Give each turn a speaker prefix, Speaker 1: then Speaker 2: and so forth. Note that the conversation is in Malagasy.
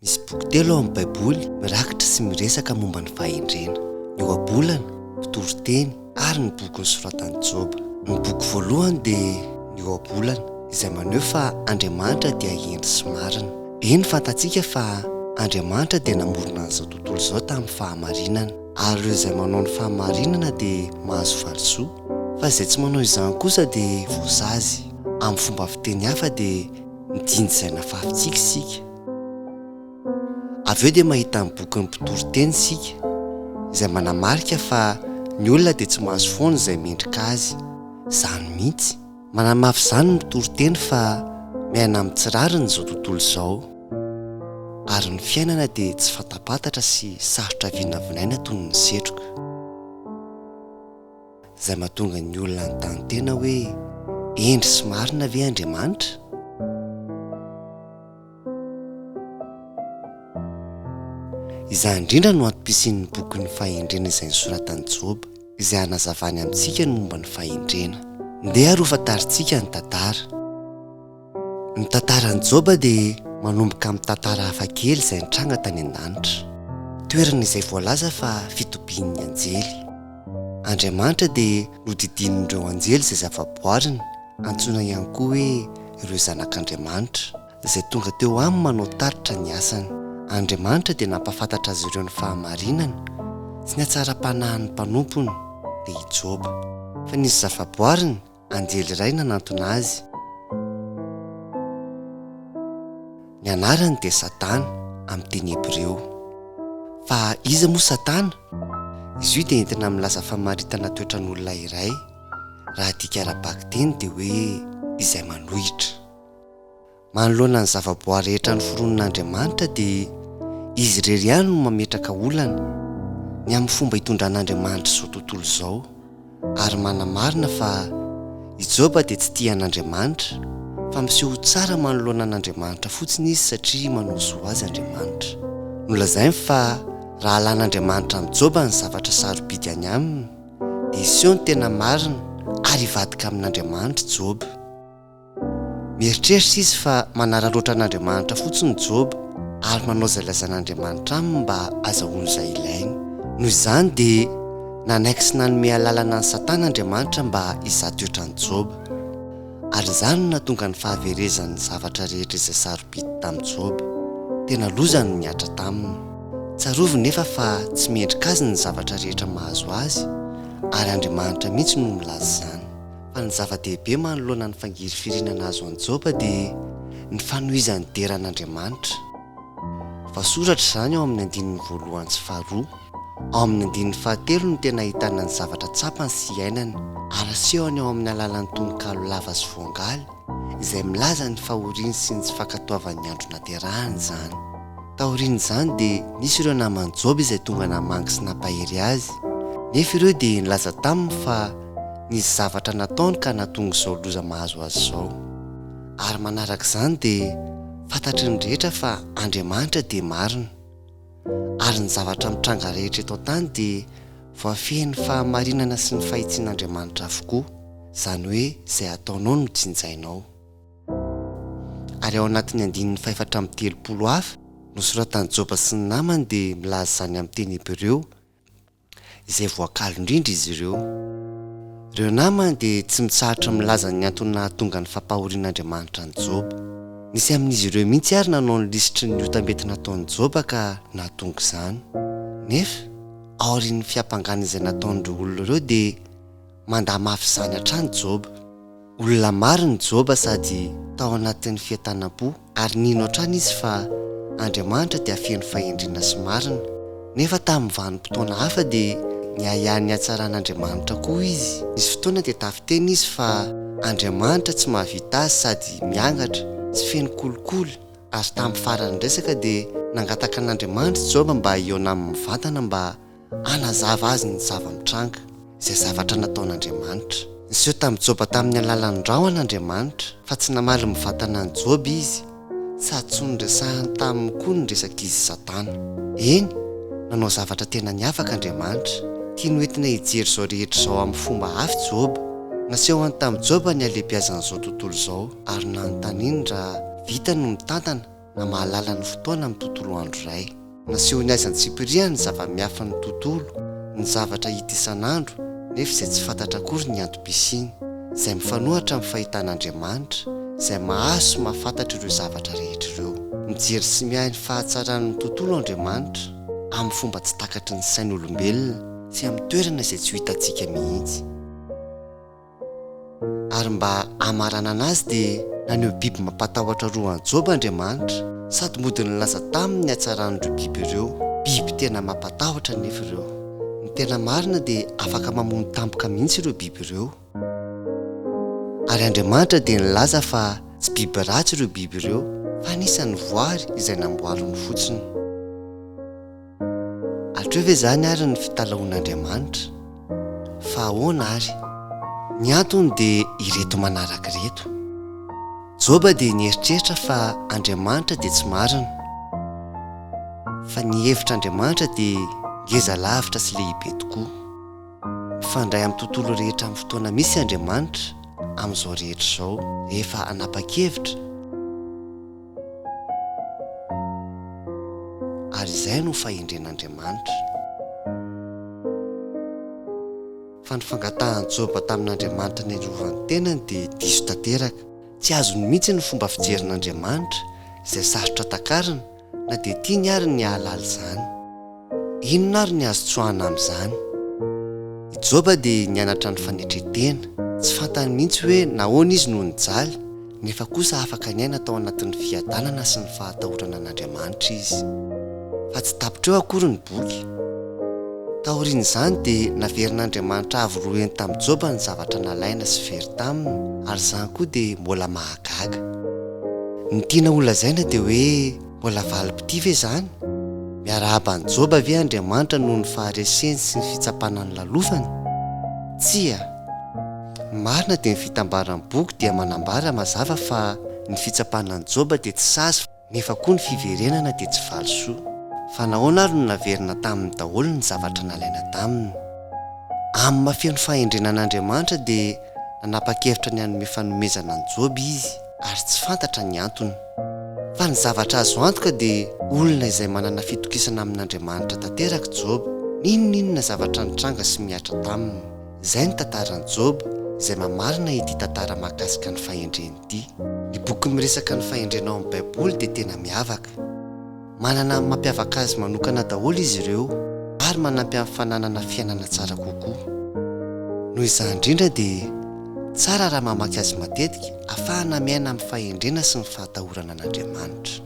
Speaker 1: Misy boky telo ao amin'ny baiboly mirakitra sy miresaka momba ny fahendrena: ny ohabolana, fitoron-teny ary ny boky nosoratan'i Joba. Ny boky voalohany dia ny ohabolana, izay maneho fa Andriamanitra dia hendry sy marina. Eny fantatsika fa Andriamanitra dia namorona an'izao tontolo izao tamin'ny fahamarinana, ary ireo izay manao ny fahamarinana dia mahazo valisoa, fa izay tsy manao izany kosa dia voasazy. Amin'ny fomba fiteny hafa dia midiny izay nafafintsika isika. Avy eo dia mahita ny boky ny mpitoro-teny isika, izay manamarika fa ny olona dia tsy mahazo foana izay mendrika azy. Izany mihitsy manamafy izany ny mpitoro-teny fa miaina amin'ny tsirariny izao tontolo izao, ary ny fiainana dia tsy fatapatatra sy sarotra vinavinaina toy ny setroka, izay mahatonga ny olona ny tena hoe hendry sy marina ve Andriamanitra? Izany indrindra no antopisian'ny boky ny fahendrena izay nosoratan'i Joba, izay hanazavany amintsika ny momba ny fahendrena. Ndeha ary ho fantarintsika ny tantara. Ny tantaran'i Joba dia manomboka amin'ny tantara hafakely izay nitranga tany an-danitra, toerana izay voalaza fa fitobian'ny anjely. Andriamanitra dia nodidinin'ireo anjely izay zava-boariny, antsoina ihany koa hoe ireo zanak'Andriamanitra, izay tonga teo aminy manao taritra ny asany. Andriamanitra dia nampafantatra azy ireo ny fahamarinana sy ny hatsara-panahin'ny mpanompony, dia i Joba. Fa nisy zava-boariny, anjely iray nanantona azy. Ny anarany dia Satana amin'ny teny Hebreo. Fa iza moa Satana? Izy io dia entina milaza famaritana toetran'olona iray, raha dika ara-baky teny dia hoe izay manohitra. Manoloana ny zava-boary rehetra ny foronon'Andriamanitra dia izy irery ihany no mametraka olana ny amin'ny fomba hitondran'Andriamanitra izao tontolo izao, ary manamarina fa i Joba dia tsy tia an'Andriamanitra, fa miseho tsara manoloana an'Andriamanitra fotsiny izy satria manao zo azy Andriamanitra. Nolazainy fa raha alan'Andriamanitra amin'ny Joba ny zavatra sarobidy any aminy, dia iseho ny tena marina ary hivadika amin'Andriamanitra Joba. Mieritreritra izy fa manararaotra an'Andriamanitra fotsiny Joba, ary manao izay lazan'Andriamanitra aminy mba azahoany izay ilainy. Noho izany dia nanaiky sy nanome alalana ny Satana Andriamanitra mba hizaha-toetran'i Joba, ary izany no nahatonga ny fahaverezan'ny zavatra rehetra izay sarobidy tamin'i Joba. Tena lozany ny niatra taminy. Tsarovy nefa fa tsy mendrika azy ny zavatra rehetra mahazo azy, ary Andriamanitra mihitsy no milaza izany. Fa ny zava-dehibe manoloana ny fangirifirinana azo an'i Joba dia ny fanohizan'ny deran'Andriamanitra. Voasoratra izany ao amin'ny andininy voalohany sy faharoa. Ao amin'ny andininy fahatelo no tena ahitana ny zavatra tsapany sy iainany, ary asehony ao amin'ny alalan'ny tononkalo lava sy voangaly, izay milaza ny fahoriany sy ny tsy fankatoavan'ny andro naterahany izany. Taorian'izany dia nisy ireo naman'i Joba izay tonga namangy sy nampahery azy, nefa ireo dia nilaza taminy fa nisy zavatra nataony ka nahatonga izao loza mahazo azy izao. Ary manaraka izany dia fantatry ny rehetra fa Andriamanitra dia marina, ary ny zavatra mitranga rehetra eto an-tany dia voafehin'ny fahamarinana sy ny fahitsian'Andriamanitra avokoa, izany hoe izay ataonao no jinjainao. Ary ao anatin'ny andininy fahaefatra amby telopolo hafa nosoratan'i Joba sy ny namany dia milaza izany amin'ny teny Hebreo, izay voakalo indrindra izy ireo. Ireo namany dia tsy mitsahatra milaza ny antony nahatonga ny fampahorian'Andriamanitra ny Joba. Nisy amin'izy ireo mihitsy ary nanao ny lisitry ny otam-bety nataon'i Joba ka nahatonga izany. Nefa aorian'ny fiampangana izay nataon'ireo olona ireo dia mandaha mafy izany hatrany Joba. Olona mariny Joba sady tao anatin'ny fientanam-po, ary nino hatrany izy fa Andriamanitra dia feno fahendrena sy marina. Nefa tamin'ny vanim-potoana hafa dia niahiahin'ny hatsaran'Andriamanitra koa izy. Nisy fotoana dia tafiteny izy fa Andriamanitra tsy mahavita azy sady miangatra, tsy feno kolikoly, ary tamin'ny faran'ny resaka dia nangataka an'Andriamanitra Joba mba hihaona amin'ny vatana mba hanazava azy ny zava-mitranga, izay zavatra nataon'Andriamanitra. Niseho tamin'i Joba tamin'ny alalan'ny rahon'Andriamanitra, fa tsy namaly mivatana ny Joba izy, sady tsy nodresahany taminy koa ny resak'izy Satana. Eny, nanao zavatra tena niavaka Andriamanitra, tia noentina hijery izao rehetra izao amin'ny fomba hafa Joba. Nasehony tamin'i Joba ny alehibiazan'izao tontolo izao, ary nanontaniany raha vita no mitantana na mahalala ny fotoana amin'ny tontolo andro iray. Nasehony aizan'i Sipiria ny zava-miafa ny tontolo, ny zavatra hita isan'andro nefa izay tsy fantatra akory ny antom-pisiny, izay mifanohatra amin'ny fahitan'Andriamanitra, izay mahaso mahafantatra ireo zavatra rehetra ireo. Mijery sy miahy ny fahatsaran'ny tontolo Andriamanitra amin'ny fomba tsy takatry ny sain'ny olombelona sy amin'ny toerana izay tsy ho hitantsika mihitsy. Ary mba hamarana anazy dia naneho biby mampatahotra roa an'i Joba Andriamanitra, sady mody nilaza tamin'ny hatsaran'ireo biby ireo, biby tena mampatahotra nefa ireo. Ny tena marina dia afaka mamono tampoka mihitsy ireo biby ireo. Ary Andriamanitra dia nilaza fa tsy biby ratsy ireo biby ireo, fa anisan'ny voary izay namboariny fotsiny. Altreo ve zany ary ny fitalaon'Andriamanitra? Fa ahoana ary? Ny antony dia ireto manaraka ireto. Joba dia nieritreritra fa Andriamanitra dia tsy marina, fa ny hevitr'Andriamanitra dia ngeza lavitra sy lehibe tokoa. Mifandray amin'ny tontolo rehetra amin'ny fotoana misy Andriamanitra amin'izao rehetra izao rehefa hanapa-kevitra. Ary izay no fahendren'Andriamanitra. Fa ny fangatahan'i Joba tamin'Andriamanitra ny arovany tenany dia diso tanteraka. Tsy azony mihitsy ny fomba fijerin'Andriamanitra izay sarotra takarana na dia tiany ary ny hahalala izany. Inona ary ny azo tsoahana amin'izany? I Joba dia nianatra ny fanetretena, tsy fantany mihitsy hoe nahoana izy no nijaly, nefa kosa afaka niaina tao anatin'ny fiadanana sy ny fahatahorana an'Andriamanitra izy. Fa tsy tapotreo akory ny boky. Taorian'izany dia naverin'Andriamanitra avy roeny tamin'i Joba ny zavatra nalaina sy very taminy, ary izany koa dia mbola mahagaga. Ny tiana holazaina dia hoe mbola valim-pity ve izany? Miarahaba an'i Joba ve Andriamanitra noho ny fahareseny sy ny fitsapana ny lalofany? Tsia! Marina dia ny fitambaran'ny boky dia manambara mazava fa ny fitsapana an'i Joba dia tsy sazy, nefa koa ny fiverenana dia tsy valosoa. Fa nahoana ary no naverina taminy daholo ny zavatra nalaina taminy? Amin'ny mafeno fahendrenan'Andriamanitra dia nanapa-kevitra ny hanome fanomezana an'i Joba izy, ary tsy fantatra ny antony. Fa ny zavatra azo antoka dia olona izay manana fitokisana amin'Andriamanitra tanteraka Joba. N'inon'inona zavatra nitranga sy miatra taminy. Izay ny tantaran'i Joba, izay mamarina ity tantara mahakasika ny fahendreny ity. Ny boky miresaka ny fahendrena ao amin'ny Baiboly dia tena miavaka. Manana mampiavaka azy manokana daholo izy ireo, ary manampy amin'ny fananana fiainana tsara kokoa. Noho izany indrindra dia tsara raha mamaky azy matetika, ahafahana miaina amin'ny fahendrena sy ny fahatahorana an'Andriamanitra.